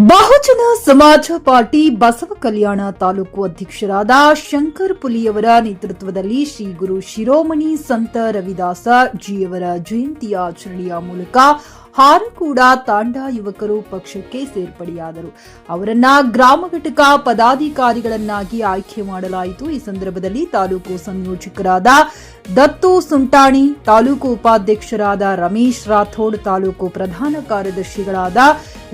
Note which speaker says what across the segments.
Speaker 1: ಬಹುಜನ ಸಮಾಜ ಪಾರ್ಟಿ ಬಸವ ಕಲ್ಯಾಣ ತಾಲೂಕು ಅಧ್ಯಕ್ಷರಾದ ಶಂಕರ್ ಪುಲಿಯವರ ನೇತೃತ್ವದಲ್ಲಿ ಶ್ರೀ ಗುರು ಶಿರೋಮಣಿ ಸಂತ ರವಿದಾಸ ಜಿಯವರ ಜಯಂತಿ ಆಚರಣೆಯ ಮೂಲಕ ಹಾರಕೂಡ ತಾಂಡಾ ಯುವಕರು ಪಕ್ಷಕ್ಕೆ ಸೇರ್ಪಡೆಯಾದರು. ಅವರನ್ನ ಗ್ರಾಮ ಘಟಕ ಪದಾಧಿಕಾರಿಗಳನ್ನಾಗಿ ಆಯ್ಕೆ ಮಾಡಲಾಯಿತು. ಈ ಸಂದರ್ಭದಲ್ಲಿ ತಾಲೂಕು ಸಂಯೋಜಕರಾದ ದತ್ತು ಸುಂಟಾಣಿ, ತಾಲೂಕು ಉಪಾಧ್ಯಕ್ಷರಾದ ರಮೇಶ್ ರಾಥೋಡ್, ತಾಲೂಕು ಪ್ರಧಾನ ಕಾರ್ಯದರ್ಶಿಗಳಾದ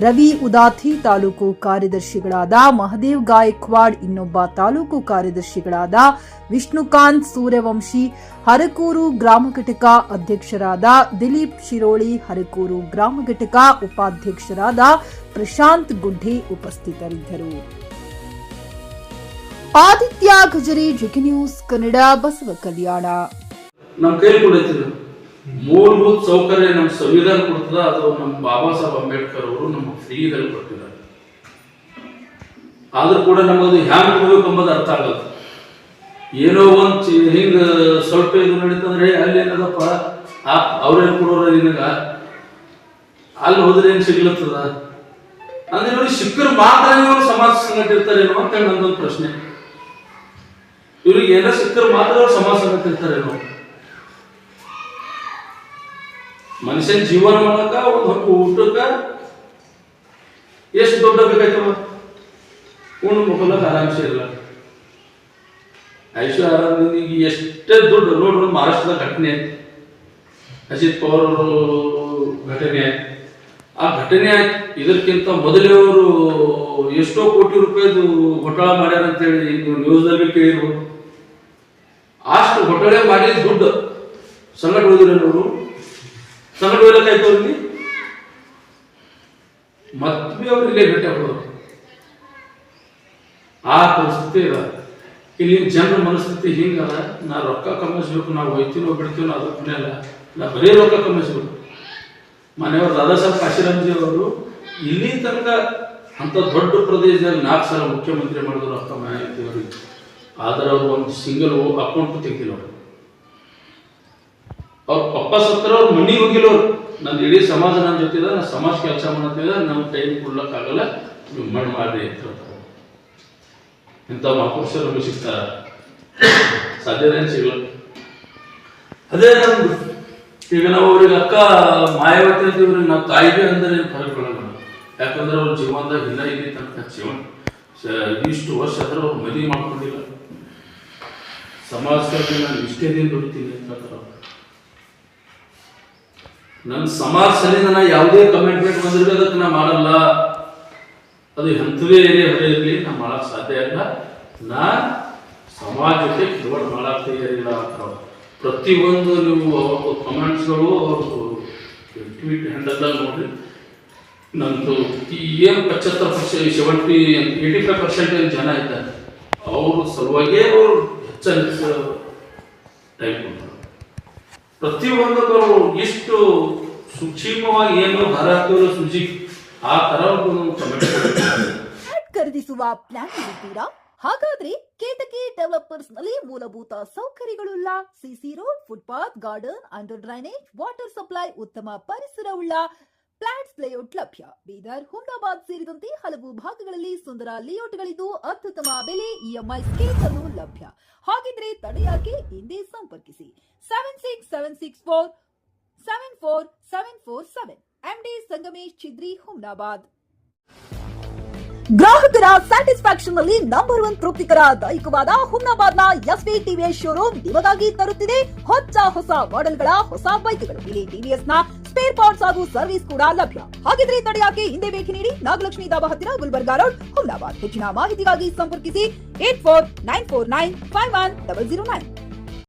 Speaker 1: ರವಿ ಉದಾತಿ, ತಾಲೂಕು ಕಾರ್ಯದರ್ಶಿಗಳಾದ ಮಹದೇವ್ ಗಾಯಕ್ವಾಡ್, ಇನ್ನೊಬ್ಬ ತಾಲೂಕು ಕಾರ್ಯದರ್ಶಿಗಳಾದ ವಿಷ್ಣುಕಾಂತ್ ಸೂರ್ಯವಂಶಿ, ಹರಕೂರು ಗ್ರಾಮ ಘಟಕ ಅಧ್ಯಕ್ಷರಾದ ದಿಲೀಪ್ ಶಿರೋಳಿ, ಹರಕೂರು ಗ್ರಾಮ ಘಟಕ ಉಪಾಧ್ಯಕ್ಷರಾದ ಪ್ರಶಾಂತ್ ಗುಡ್ಡೆ ಉಪಸ್ಥಿತರಿದ್ದರು. ಆದಿತ್ಯ ಗಜರಿ, ಜಿಕೆ ನ್ಯೂಸ್ ಕನ್ನಡ, ಬಸವ ಕಲ್ಯಾಣ.
Speaker 2: ನಮ್ಮ ಕೈಲಿ ಕೊಡೈತಿದ್ರು ಮೂಲಭೂತ ಸೌಕರ್ಯ ನಮ್ಮ ಸಂವಿಧಾನ ಕೊಡ್ತದ, ಅದು ನಮ್ಮ ಬಾಬಾ ಸಾಹೇಬ್ ಅಂಬೇಡ್ಕರ್ ಅವರು ನಮ್ಮ ಫ್ರೀದಲ್ಲಿ ಕೊಟ್ಟಿದ್ದಾರೆ. ಆದ್ರೂ ಕೂಡ ನಮಗದು ಹ್ಯಾಂಗ್ ಕೊಡ್ಬೇಕು ಎಂಬುದು ಅರ್ಥ ಆಗಲ್ಲ. ಏನೋ ಒಂದು ಹಿಂಗ ಸ್ವಲ್ಪ ಇದು ನಡೀತಂದ್ರೆ ಅಲ್ಲಿ ಏನದಪ್ಪ ಅವ್ರೇನು ಕೊಡೋರ ನಿನಗ, ಅಲ್ಲಿ ಹೋದ್ರೆ ಏನ್ ಸಿಗ್ಲತ್ತದ ಅಂದ್ರೆ ಇವ್ರಿಗೆ ಸಿಕ್ಕರು ಮಾತ್ರ ಇವರು ಸಮಾಜ ಸಂಘಟಿರ್ತಾರೇನೋ ಅಂತ ನಂದೊಂದು ಪ್ರಶ್ನೆ. ಇವ್ರಿಗೆ ಏನೋ ಸಿಕ್ಕರು ಮಾತ್ರ ಅವ್ರು ಸಮಾಜ ಸಂಘಟಿರ್ತಾರೇನೋ. ಮನುಷ್ಯನ ಜೀವನ ಮಾಡಕ ಒಂದು ಹೊತ್ತು ಊಟಕ್ಕ ಎಷ್ಟು ದೊಡ್ಡ ಬೇಕಾಯ್ತವ, ಉಣ್ಣು ಮುಖಲಕ ಆರಾಮ್ಸೆ ಇಲ್ಲ. ಐಶ್ವರ್ಯ ಆರಾಮಿಗೆ ಎಷ್ಟೇ ದುಡ್ಡು ನೋಡ್ರಿ. ಮಹಾರಾಷ್ಟ್ರದ ಘಟನೆ, ಅಜಿತ್ ಪವಾರ್ ಅವರು ಘಟನೆ, ಆ ಘಟನೆ ಆಯ್ತು. ಇದಕ್ಕಿಂತ ಮೊದಲೇ ಅವರು ಎಷ್ಟೋ ಕೋಟಿ ರೂಪಾಯಿದು घोटाळा ಮಾಡ್ಯಾರ ಅಂತೇಳಿ ನೀವು ನ್ಯೂಸ್ನಲ್ಲಿ ಕೇಳಿರ್ಬೋದು. ಅಷ್ಟು घोटाळे ಮಾಡಿ ದುಡ್ಡು ಸಂಘಟ ಹೋದಿರವರು, ಸಂಘಟ ಹೋಗ್ಲಿಕ್ಕಾಯ್ತು ಅವ್ರಿಗೆ. ಮತ್ತೆ ಅವ್ರು ಇಲ್ಲೇ ಭೇಟಿ ಆಗೋರು. ಆ ಪರಿಸ್ಥಿತಿ ಇದೆ. ಇಲ್ಲಿ ಜನರ ಮನಸ್ಥಿತಿ ಹಿಂಗಲ್ಲ. ನಾ ರೊಕ್ಕ ಕಮಿಸ್ಬೇಕು, ನಾವು ಹೋಯ್ತೀನೋ ಬಿಡ್ತೀನೋ ಅದಕ್ಕೆ ಅಲ್ಲ, ನಾ ಬರೀ ರೊಕ್ಕ ಕಮಿಸ್ಬೇಕು. ಮನೆಯವರು ದಾದಾ ಸಾಹೇಬ್ ಕಾಶಿರಾಮ್ಜಿ ಅವರು ಇಲ್ಲಿ ತನಕ ಅಂತ ದೊಡ್ಡ ಪ್ರದೇಶದಲ್ಲಿ 4 ಸಲ ಮುಖ್ಯಮಂತ್ರಿ ಮಾಡಿದ್ರು ರೊಕ್ಕ ಮಾಹಿತಿಯವ್ರಿಗೆ. ಆದ್ರೆ ಅವರು ಒಂದು ಸಿಂಗಲ್ ಅಕೌಂಟ್ ತೆಗ್ದಿಲ್ಲ. ಅವ್ರ ಪಪ್ಪ ಸತ್ರ ಅವ್ರ ಮನೆಗೆ ಹೋಗಿಲ್ಲ. ಅವ್ರು ನನ್ನ ಇಡೀ ಸಮಾಜ ನನ್ನ ಜೊತೆ, ನಾ ಸಮಾಜ ಕೆಲಸ ಮಾಡತ್ತಿದ, ನಮ್ಮ ಟೈಮ್ ಕೊಡ್ಲಕ್ಕಾಗಲ್ಲ, ನೀವು ಮಣ್ಣು ಮಾಡ್ರಿ ಅಂತ ಹೇಳ್ತಾರೆ. ಇಂಥ ಮಹಾಪುರುಷರು ನಮಗೆ ಸಿಗ್ತಾರ, ಸಾಧ್ಯನೇ ಸಿಗಲ್ಲ. ಅದೇ ನಮ್ದು ಈಗ ನಾವು ಅವ್ರಿಗೆ ಅಕ್ಕ ಮಾಯಾವತಿ ಅಂತ ಇವ್ರಿಗೆ ನಾವು ತಾಯಿಗೆ ಅಂದ್ರೆ ಫರಕೊಳ್ಳಲ್ಲ. ಯಾಕಂದ್ರೆ ಅವ್ರ ಜೀವನದಾಗ ಇಲ್ಲ ಇಲ್ಲಿ ತನಕ ಜೀವನ ಇಷ್ಟು ವರ್ಷ ಆದ್ರೆ ಅವ್ರು ಮದುವೆ ಮಾಡ್ಕೊಂಡಿಲ್ಲ. ಸಮಾಜದಲ್ಲಿ ನಾನು ಇಷ್ಟೇ ದಿನ ದುಡಿತೀನಿ ಅಂತ. ನನ್ನ ಸಮಾಜ ಸಲಿಂದ ನಾ ಯಾವುದೇ ಕಮಿಟ್ಮೆಂಟ್ ಬಂದಿರಲಿ ಅದಕ್ಕೆ ನಾ ಮಾಡಲ್ಲ. ಅದು ಎಂಥದೇ ಹೊರೆ ಇರಲಿ, ನಾ ಮಾಡಕ್ ಸಾಧ್ಯ ಇಲ್ಲ. ನಾ ಸಮಾಜ ಜೊತೆ ಕೆಲವೊಂದು ಮಾಡಕ್ ತಯಾರಿಲ್ಲ ಅಂತ. ಪ್ರತಿಯೊಂದು ನೀವು ಕಮೆಂಟ್ಸ್ಗಳು ಟ್ವೀಟ್ ಹ್ಯಾಂಡಲ್ದಾಗ ನೋಡ್ರಿ. ನಂದು ಏನು 75% 85% ಜನ ಇದ್ದಾರೆ. ಅವರು ಸಲುವಾಗೇ ಅವರು ಹೆಚ್ಚು ಟೈಮ್ ಕೊಡ್ತಾರೆ. ಪ್ರತಿಯೊಂದಕ್ಕವರು ಇಷ್ಟು ಸೂಕ್ಷ್ಮವಾಗಿ ಏನು ಭಾರತೀಯರು ಸುಜಿ ಆ ತರ
Speaker 1: ಖರೀದಿಸುವ ಪ್ಲಾನ್ ಇರುತ್ತೀರಾ? ಹಾಗಾದ್ರೆ ಕೇತಕಿ ಡೆವಲಪರ್ಸ್ ನಲ್ಲಿ ಮೂಲಭೂತ ಸೌಕರ್ಯಗಳುಳ್ಳ CC road, footpath, garden, under drainage, water supply, ಉತ್ತಮ ಪರಿಸರವುಳ್ಳ ಫ್ಲಾಟ್ಸ್ ಲೇಔಟ್ ಲಭ್ಯ. ಬೀದರ್, ಹುಮ್ನಾಬಾದ್ ಸೇರಿದಂತೆ ಹಲವು ಭಾಗಗಳಲ್ಲಿ ಸುಂದರ ಲೇಔಟ್ಗಳಿದ್ದು ಅತ್ಯುತ್ತಮ ಬೆಲೆ, ಇಎಂಐ ಸ್ಕೀಮ್ ಅನ್ನು ಲಭ್ಯ. ಹಾಗಿದ್ರೆ ತಡೆಯಾಕೆ, ಹಿಂದೆ ಸಂಪರ್ಕಿಸಿ 7676474747 MD ಸಂಗಮೇಶ್ ಚಿದ್ರಿ, ಹುಮ್ನಾಬಾದ್. ಗ್ರಾಹಕರ ಸ್ಯಾಟಿಸ್ಫ್ಯಾಕ್ಷನ್ ನಲ್ಲಿ ನಂಬರ್ 1 ತೃಪ್ತಿಕರ ದೈಹಿಕವಾದ ಹುಮ್ನಾಬಾದ್ನ ಎಸ್ವಿ ಟಿವಿಎಸ್ ಶೋರೂಮ್ ನಿಮಗಾಗಿ ತರುತ್ತಿದೆ ಹೊಸ ಮಾಡೆಲ್ಗಳ ಹೊಸ ಬೈಕ್ಗಳು. ಇಲ್ಲಿ ಟಿವಿಎಸ್ ನ ಸ್ಪೇರ್ ಪಾರ್ಟ್ಸ್ ಹಾಗೂ ಸರ್ವಿಸ್ ಕೂಡ ಲಭ್ಯ. ಹಾಗಿದ್ರೆ ತಡೆಯಾಕೆ, ಹಿಂದೆ ಭೇಟಿ ನೀಡಿ. ನಾಗಲಕ್ಷ್ಮಿ ದಾಬಾ ಹತ್ತಿರ, ಗುಲ್ಬರ್ಗಾ ರೋಡ್, ಹುಮ್ನಾಬಾದ್. ಹೆಚ್ಚಿನ ಮಾಹಿತಿಗಾಗಿ ಸಂಪರ್ಕಿಸಿ 8494951009.